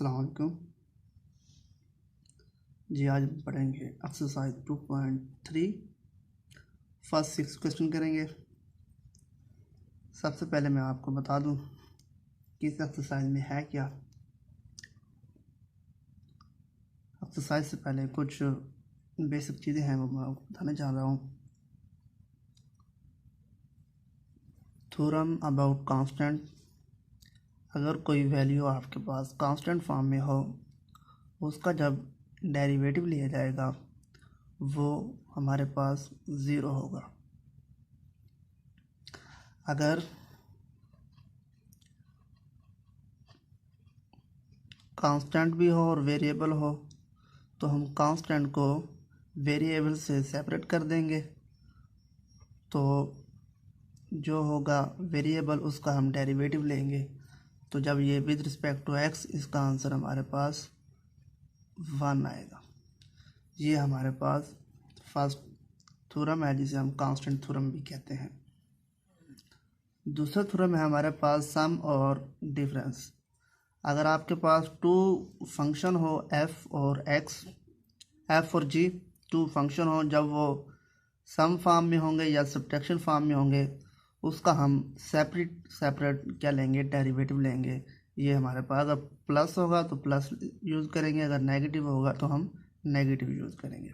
अस्सलाम वालेकुम जी। आज हम पढ़ेंगे एक्सरसाइज 2.3 फर्स्ट 6 क्वेश्चन करेंगे। सबसे पहले मैं आपको बता दूं कि इस एक्सरसाइज में है क्या। एक्सरसाइज से पहले कुछ बेसिक चीज़ें हैं वो मैं आपको बताना चाह रहा हूँ। Theorem about constant. अगर कोई वैल्यू आपके पास कांस्टेंट फॉर्म में हो, उसका जब डेरिवेटिव लिया जाएगा वो हमारे पास ज़ीरो होगा। अगर कांस्टेंट भी हो और वेरिएबल हो तो हम कांस्टेंट को वेरिएबल से सेपरेट कर देंगे, तो जो होगा वेरिएबल उसका हम डेरिवेटिव लेंगे। तो जब ये विद रिस्पेक्ट टू एक्स, इसका आंसर हमारे पास 1 आएगा। ये हमारे पास फर्स्ट थ्योरम है जिसे हम कांस्टेंट थ्योरम भी कहते हैं। दूसरा थ्योरम है हमारे पास सम और डिफरेंस। अगर आपके पास टू फंक्शन हो एफ और एक्स, एफ और जी, टू फंक्शन हो, जब वो सम फॉर्म में होंगे या सब्ट्रैक्शन फॉर्म में होंगे, उसका हम सेपरेट क्या लेंगे, डेरिवेटिव लेंगे। ये हमारे पास अगर प्लस होगा तो प्लस यूज़ करेंगे, अगर नेगेटिव होगा तो हम नेगेटिव यूज़ करेंगे।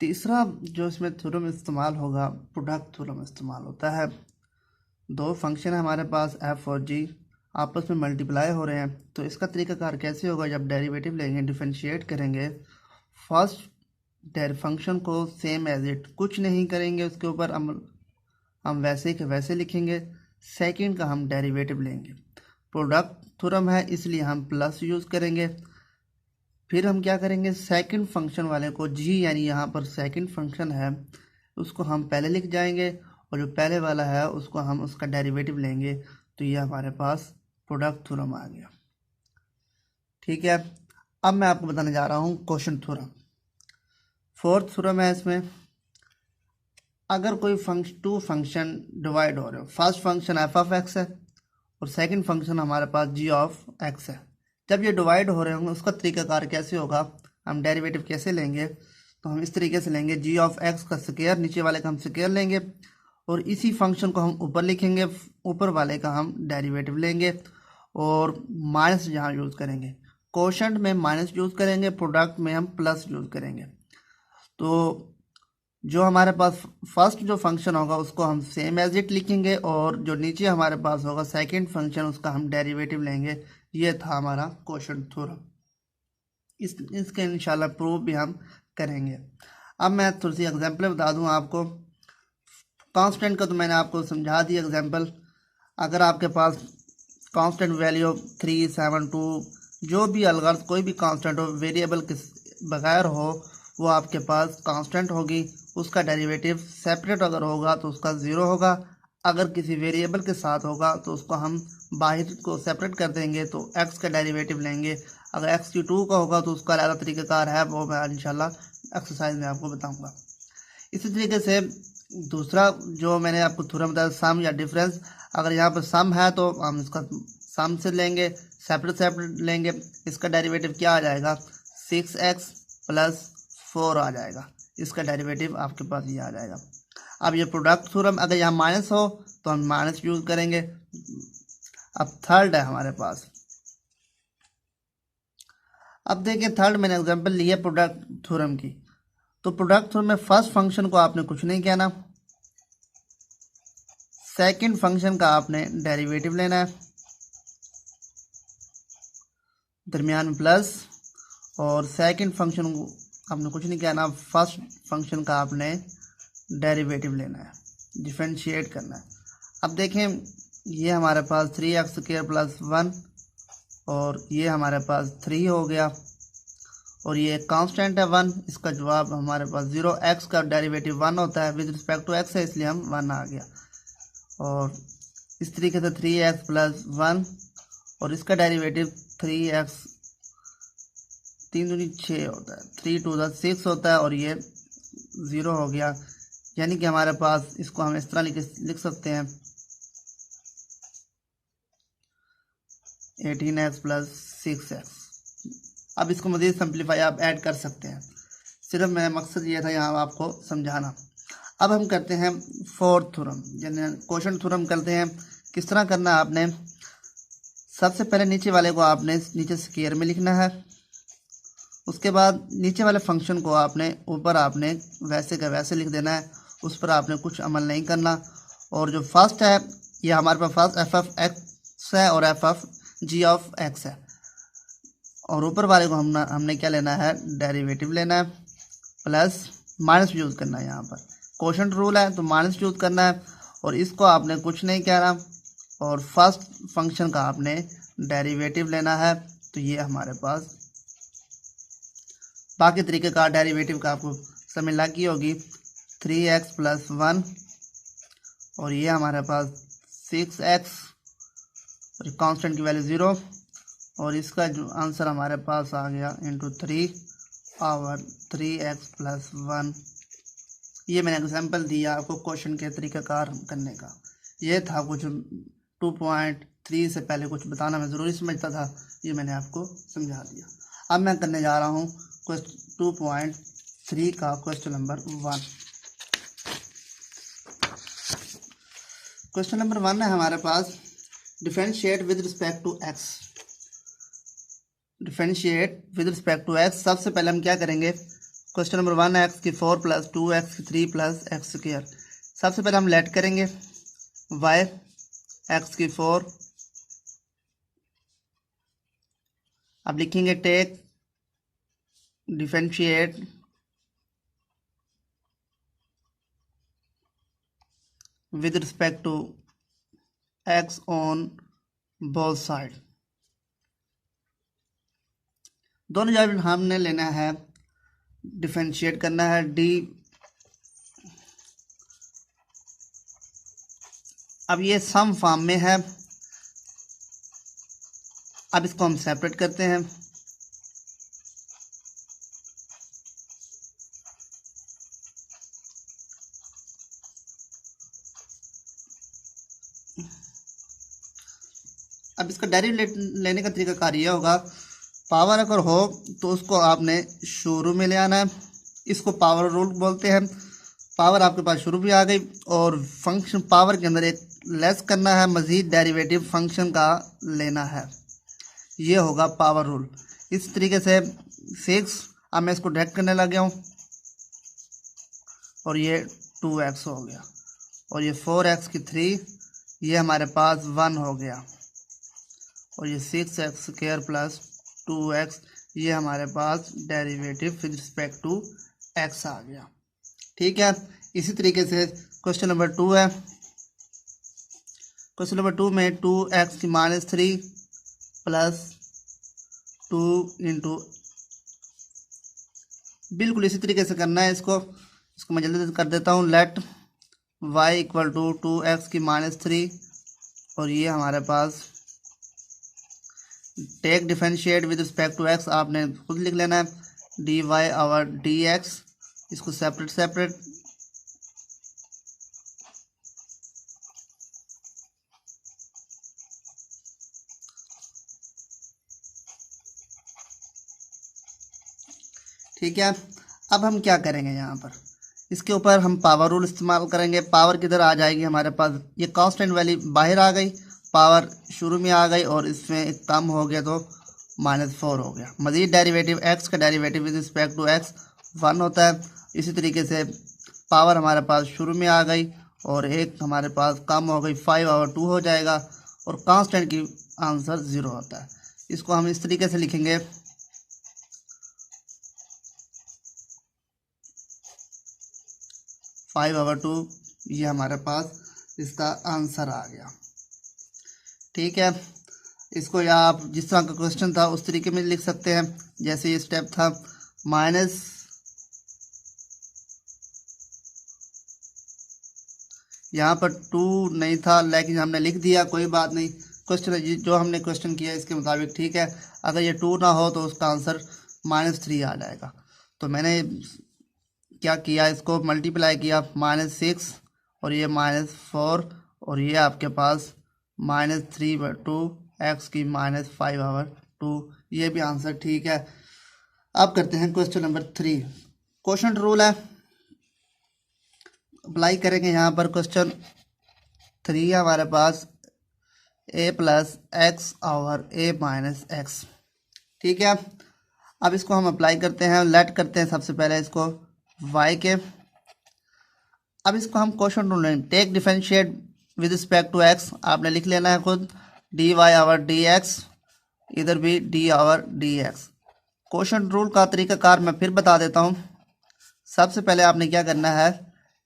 तीसरा जो इसमें थ्योरम इस्तेमाल होगा, प्रोडक्ट थ्योरम इस्तेमाल होता है। दो फंक्शन है हमारे पास एफ और जी, आपस में मल्टीप्लाई हो रहे हैं, तो इसका तरीकाकार कैसे होगा, जब डेरिवेटिव लेंगे, डिफरेंशिएट करेंगे, फर्स्ट फंक्शन को सेम एज इट, कुछ नहीं करेंगे उसके ऊपर, हम वैसे के वैसे लिखेंगे। सेकंड का हम डेरिवेटिव लेंगे। प्रोडक्ट थ्योरम है इसलिए हम प्लस यूज़ करेंगे। फिर हम क्या करेंगे, सेकंड फंक्शन वाले को जी, यानी यहाँ पर सेकंड फंक्शन है उसको हम पहले लिख जाएंगे, और जो पहले वाला है उसको हम उसका डेरिवेटिव लेंगे। तो ये हमारे पास प्रोडक्ट थ्योरम आ गया। ठीक है, अब मैं आपको बताने जा रहा हूँ क्वोशंट थ्योरम। फोर्थ थ्योरम है इसमें। अगर कोई टू फंक्शन डिवाइड हो रहे हो, first function F of x है और सेकंड फंक्शन हमारे पास जी ऑफ एक्स है, जब ये डिवाइड हो रहे होंगे उसका तरीकाकार कैसे होगा, हम डेरिवेटिव कैसे लेंगे, तो हम इस तरीके से लेंगे, जी ऑफ एक्स का स्क्वायर, नीचे वाले का हम स्क्वायर लेंगे, और इसी फंक्शन को हम ऊपर लिखेंगे, ऊपर वाले का हम डेरिवेटिव लेंगे, और माइनस यहाँ यूज़ करेंगे। क्वोशंट में माइनस यूज़ करेंगे, प्रोडक्ट में हम प्लस यूज़ करेंगे। तो जो हमारे पास फर्स्ट जो फंक्शन होगा उसको हम सेम एज इट लिखेंगे, और जो नीचे हमारे पास होगा सेकंड फंक्शन, उसका हम डेरिवेटिव लेंगे। ये था हमारा क्वोशंट थ्योरम। इसके इंशाल्लाह प्रूफ भी हम करेंगे। अब मैं थोड़ी सी एग्जांपल बता दूं आपको। कांस्टेंट का तो मैंने आपको समझा दिया एग्जांपल। अगर आपके पास कांस्टेंट वैल्यू 3, 7, 2, जो भी अलगर्ज कोई भी कांस्टेंट हो, वेरिएबल के बगैर हो, वो आपके पास कांस्टेंट होगी। उसका डेरिवेटिव सेपरेट अगर होगा तो उसका ज़ीरो होगा, अगर किसी वेरिएबल के साथ होगा तो उसको हम बाहर को सेपरेट कर देंगे, तो x का डेरिवेटिव लेंगे। अगर x की 2 का होगा तो उसका अलग तरीक़ाकार है, वो मैं इंशाल्लाह एक्सरसाइज में आपको बताऊंगा। इसी तरीके से दूसरा जो मैंने आपको थ्योरम बताया, सम या डिफरेंस। अगर यहाँ पर सम है तो हम इसका सम से लेंगे, सेपरेट लेंगे। इसका डेरिवेटिव क्या आ जाएगा, 6x + 4 आ जाएगा। इसका डेरिवेटिव आपके पास ये आ जाएगा। अब ये प्रोडक्ट थ्योरम, अगर यहाँ माइनस हो तो हम माइनस यूज़ करेंगे। अब थर्ड है हमारे पास। अब देखिए, थर्ड मैंने एग्जांपल लिया प्रोडक्ट थ्योरम की। तो प्रोडक्ट थ्योरम में फर्स्ट फंक्शन को आपने कुछ नहीं कहना, सेकंड फंक्शन का आपने डेरिवेटिव लेना है, दरमियान में प्लस, और सेकंड फंक्शन को आपने कुछ नहीं कहना, फर्स्ट फंक्शन का आपने डेरिवेटिव लेना है, डिफरेंशिएट करना है। अब देखें, ये हमारे पास 3x² + 1, और ये हमारे पास 3 हो गया, और ये कांस्टेंट है 1। इसका जवाब हमारे पास 0। x का डेरिवेटिव 1 होता है, विद रिस्पेक्ट टू x है इसलिए हम 1 आ गया। और इस तरीके से 3x + 1, और इसका डेरिवेटिव 3x, 3 दूनी 6 होता है, 3 × 2 = 6 होता है, और ये 0 हो गया। यानी कि हमारे पास इसको हम इस तरह लिख सकते हैं, 18x प्लस 6x। अब इसको मज़ीद सिंप्लीफाई आप ऐड कर सकते हैं, सिर्फ मेरा मकसद ये था यहाँ आपको समझाना। अब हम करते हैं फोर्थ थ्योरम, यानी क्वोशंट थ्योरम करते हैं। किस तरह करना है आपने, सबसे पहले नीचे वाले को आपने नीचे स्क्वायर में लिखना है, उसके बाद नीचे वाले फंक्शन को आपने ऊपर आपने वैसे का वैसे लिख देना है, उस पर आपने कुछ अमल नहीं करना। और जो फर्स्ट है ये हमारे पास फर्स्ट एफ ऑफ एक्स है और f of g of x है, और ऊपर वाले को हमने क्या लेना है, डेरिवेटिव लेना है, प्लस माइनस यूज़ करना है। यहाँ पर क्वोशंट रूल है तो माइनस यूज़ करना है, और इसको आपने कुछ नहीं कहना, और फर्स्ट फंक्शन का आपने डेरिवेटिव लेना है। तो ये हमारे पास बाकी तरीके का डेरिवेटिव का आपको समझ लगी होगी, 3x प्लस 1, और ये हमारे पास 6x, और कांस्टेंट की वैल्यू 0, और इसका जो आंसर हमारे पास आ गया इंटू 3 और 3x प्लस 1। ये मैंने एग्जांपल दिया आपको क्वेश्चन के तरीक़ाकार करने का। ये था कुछ 2.3 से पहले कुछ बताना मैं ज़रूरी समझता था, ये मैंने आपको समझा दिया। अब मैं करने जा रहा हूँ 2.3 का क्वेश्चन नंबर 1। क्वेश्चन नंबर 1 है हमारे पास, differentiate with respect to x. Differentiate with respect to x, सबसे पहले हम क्या करेंगे, क्वेश्चन नंबर 1 एक्स की 4 प्लस 2 एक्स की 3 प्लस एक्स स्क्वायर। सबसे पहले हम लेट करेंगे वाई एक्स की 4, अब लिखेंगे take differentiate with respect to x on both side. दोनों जब हमने लेना है डिफरेंशिएट करना है, डी, अब ये सम फॉर्म में है, अब इसको हम सेपरेट करते हैं। अब इसका डायरेक्ट लेने का तरीका कार यह होगा, पावर अगर हो तो उसको आपने शुरू में ले आना है, इसको पावर रूल बोलते हैं। पावर आपके पास शुरू भी आ गई, और फंक्शन पावर के अंदर एक लेस करना है, मज़ीद डेरिवेटिव फंक्शन का लेना है, ये होगा पावर रूल। इस तरीके से 6, अब मैं इसको डायरेक्ट करने लग गया हूँ, और ये 2x हो गया, और ये 4x की 3, ये हमारे पास 1 हो गया, और ये 6x स्क्वायर प्लस 2x, ये हमारे पास derivative with respect to x आ गया। ठीक है, इसी तरीके से क्वेश्चन नंबर 2 है। क्वेश्चन नंबर 2 में 2x की -3 प्लस 2 इंटू, बिल्कुल इसी तरीके से करना है इसको मैं जल्दी कर देता हूँ। Late y equal to 2x की -3, और ये हमारे पास take differentiate with respect to x, आपने खुद लिख लेना है, dy और dx, इसको सेपरेट ठीक है। अब हम क्या करेंगे, यहाँ पर इसके ऊपर हम पावर रूल इस्तेमाल करेंगे। पावर किधर आ जाएगी हमारे पास, ये कांस्टेंट वैल्यू बाहर आ गई, पावर शुरू में आ गई, और इसमें एक कम हो गया तो -4 हो गया। मज़ीद डेरिवेटिव x का derivative with respect to x 1 होता है। इसी तरीके से पावर हमारे पास शुरू में आ गई, और एक हमारे पास कम हो गई, 5/2 हो जाएगा, और कांस्टेंट की आंसर 0 होता है। इसको हम इस तरीके से लिखेंगे, 5/2, ये हमारे पास इसका आंसर आ गया। ठीक है, इसको या आप जिस तरह का क्वेश्चन था उस तरीके में लिख सकते हैं, जैसे ये स्टेप था माइनस, यहाँ पर 2 नहीं था लेकिन हमने लिख दिया, कोई बात नहीं, क्वेश्चन जो हमने क्वेश्चन किया इसके मुताबिक ठीक है। अगर ये 2 ना हो तो उसका आंसर -3 आ जाएगा। तो मैंने क्या किया, इसको मल्टीप्लाई किया, -6 और ये -4, और ये आपके पास -3/2 एक्स की -5/2। ये भी आंसर ठीक है। अब करते हैं क्वेश्चन नंबर 3। क्वेश्चन रूल है, अप्लाई करेंगे यहाँ पर। क्वेश्चन 3 है हमारे पास a+x/a-x, ठीक है। अब इसको हम अप्लाई करते हैं, लेट करते हैं सबसे पहले इसको y के। अब इसको हम क्वेश्चन रूल लेंगे, take differentiate with respect to x, आपने लिख लेना है खुद, dy/dx, इधर भी d/dx। क्वेश्चन रूल का तरीकाकार मैं फिर बता देता हूँ। सबसे पहले आपने क्या करना है,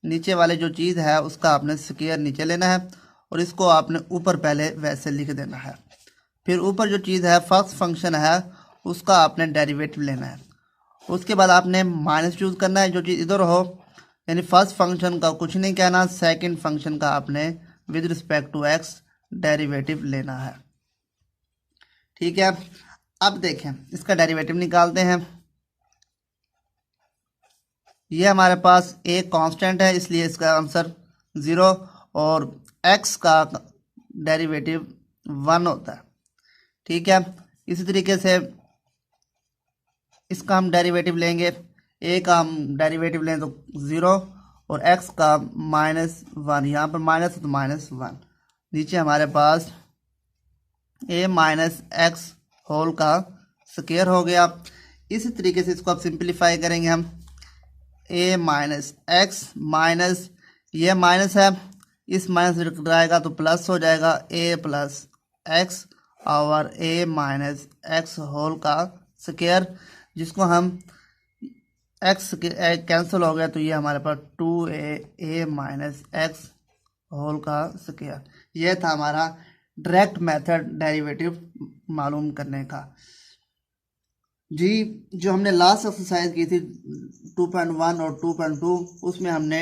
नीचे वाले जो चीज़ है उसका आपने स्क्वायर नीचे लेना है और इसको आपने ऊपर पहले वैसे लिख देना है। फिर ऊपर जो चीज़ है फर्स्ट फंक्शन है उसका आपने डेरिवेटिव लेना है। उसके बाद आपने माइनस यूज़ करना है, जो चीज़ इधर हो, यानी फर्स्ट फंक्शन का कुछ नहीं कहना, सेकंड फंक्शन का आपने with respect to x derivative लेना है, ठीक है। अब देखें इसका डेरिवेटिव निकालते हैं। ये हमारे पास एक कांस्टेंट है इसलिए इसका आंसर 0 और x का डेरिवेटिव 1 होता है, ठीक है। इसी तरीके से इसका हम डेरिवेटिव लेंगे, a का हम डेरिवेटिव लें तो 0 और x का -1, यहाँ पर माइनस है तो -1। नीचे हमारे पास a-x होल का स्क्वायर हो गया। इसी तरीके से इसको अब सिंप्लीफाई करेंगे हम, a-x माइनस, ये माइनस है, इस माइनस से जाएगा तो प्लस हो जाएगा, a+x और a-x होल का स्क्वायर, जिसको हम x कैंसिल हो गया तो ये हमारे पास 2a-x होल का स्क्वायर। ये था हमारा डायरेक्ट मेथड डेरिवेटिव मालूम करने का। जी, जो हमने लास्ट एक्सरसाइज की थी 2.1 और 2.2, उसमें हमने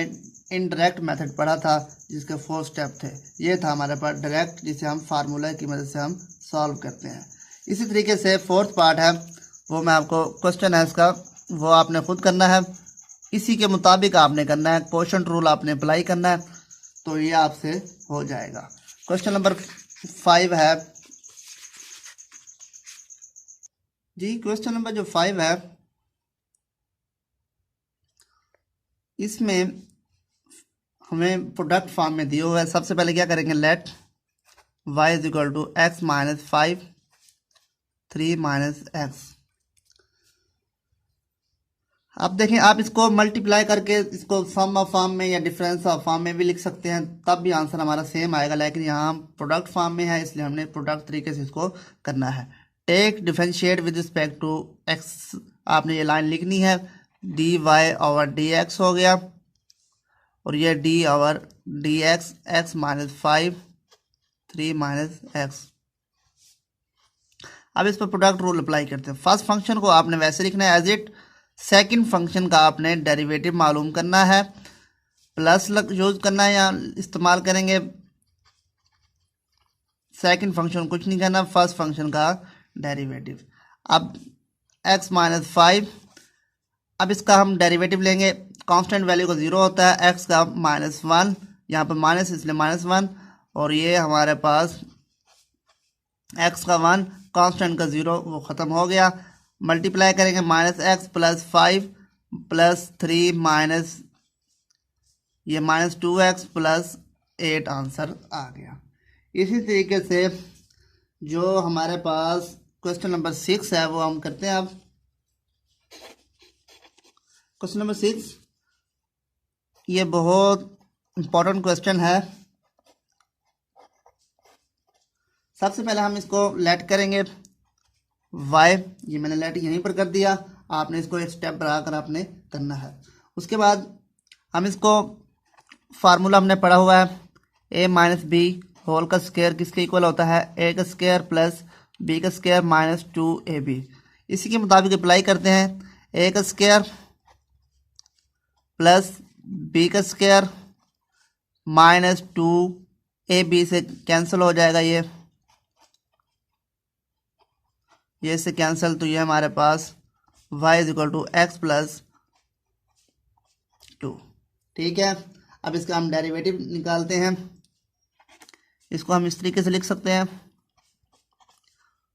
इनडायरेक्ट मेथड पढ़ा था जिसके 4 स्टेप थे। ये था हमारे पास डायरेक्ट, जिसे हम फार्मूला की मदद से हम सॉल्व करते हैं। इसी तरीके से फोर्थ पार्ट है, वो मैं आपको क्वेश्चन है इसका, वो आपने खुद करना है, इसी के मुताबिक आपने करना है, क्वेश्चन रूल आपने अप्लाई करना है तो ये आपसे हो जाएगा। क्वेश्चन नंबर 5 है जी। क्वेश्चन नंबर जो 5 है इसमें हमें प्रोडक्ट फॉर्म में दिया हुआ है। सबसे पहले क्या करेंगे, लेट y = x - 5 3 - x। अब देखें, आप इसको मल्टीप्लाई करके इसको सम ऑफ फॉर्म में या डिफरेंस ऑफ फॉर्म में भी लिख सकते हैं, तब भी आंसर हमारा सेम आएगा। लेकिन यहाँ हम प्रोडक्ट फॉर्म में है इसलिए हमने प्रोडक्ट तरीके से इसको करना है। Take differentiate with respect to x, आपने ये लाइन लिखनी है, dy/dx हो गया और ये d/dx, x - 5 3 - x। अब इस पर प्रोडक्ट रूल अप्लाई करते हैं। फर्स्ट फंक्शन को आपने वैसे लिखना है एज इट, सेकंड फंक्शन का आपने डेरिवेटिव मालूम करना है, प्लस यूज करना है या इस्तेमाल करेंगे। सेकंड फंक्शन कुछ नहीं करना, फर्स्ट फंक्शन का डेरिवेटिव। अब x - 5, अब इसका हम डेरिवेटिव लेंगे, कांस्टेंट वैल्यू का 0 होता है, x का -1, यहाँ पर माइनस इसलिए -1, और ये हमारे पास x का 1, कांस्टेंट का 0, वो ख़त्म हो गया। मल्टीप्लाई करेंगे -x + 5 + 3 माइनस ये -2x + 8, आंसर आ गया। इसी तरीके से जो हमारे पास क्वेश्चन नंबर 6 है वो हम करते हैं। अब क्वेश्चन नंबर 6 ये बहुत इंपॉर्टेंट क्वेश्चन है। सबसे पहले हम इसको लेट करेंगे y, ये मैंने लेट यहीं पर कर दिया, आपने इसको एक स्टेप बढ़ाकर आपने करना है। उसके बाद हम इसको फार्मूला हमने पढ़ा हुआ है, a - b होल का स्क्वायर किसके इक्वल होता है, a का स्क्वायर प्लस b का स्क्वायर -2ab। इसी के मुताबिक अप्लाई करते हैं, a का स्क्वायर प्लस b का स्क्वायर -2ab से कैंसिल हो जाएगा, ये से कैंसिल, तो ये हमारे पास y = x + 2, ठीक है। अब इसका हम डेरिवेटिव निकालते हैं, इसको हम इस तरीके से लिख सकते हैं,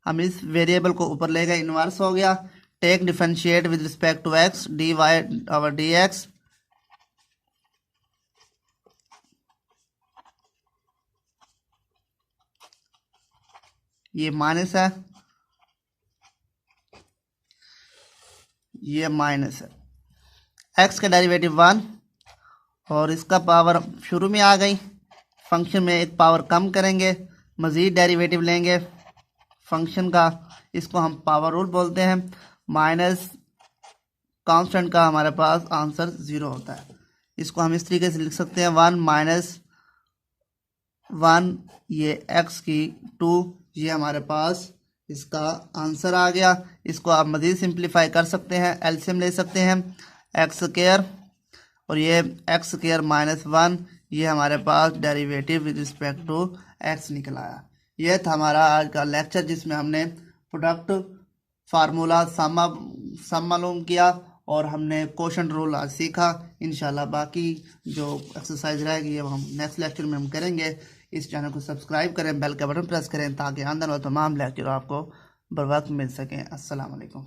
हम इस वेरिएबल को ऊपर ले गए, इन्वर्स हो गया। Take differentiate with respect to x, d y और डी एक्स, ये माइनस है, ये माइनस है। एक्स का डेरिवेटिव 1 और इसका पावर शुरू में आ गई। फंक्शन में एक पावर कम करेंगे, मज़ीद डेरिवेटिव लेंगे फंक्शन का, इसको हम पावर रूल बोलते हैं। माइनस कांस्टेंट का हमारे पास आंसर 0 होता है। इसको हम इस तरीके से लिख सकते हैं 1 माइनस 1, ये एक्स की 2, ये हमारे पास इसका आंसर आ गया। इसको आप मज़ीद सिंप्लीफाई कर सकते हैं, एलसीएम ले सकते हैं, एक्स स्क्वायर और ये एक्स स्क्वायर माइनस 1, ये हमारे पास derivative with respect to x निकल आया। यह था हमारा आज का लेक्चर जिसमें हमने प्रोडक्ट फार्मूला सम मालूम किया और हमने क्वोशंट रूल आज सीखा। इंशाल्लाह बाकी जो एक्सरसाइज रहेगी अब हम नेक्स्ट लेक्चर में हम करेंगे। इस चैनल को सब्सक्राइब करें, बेल का बटन प्रेस करें ताकि आने वाले तमाम लेक्चर आपको बर वक्त मिल सकें। अस्सलाम वालेकुम।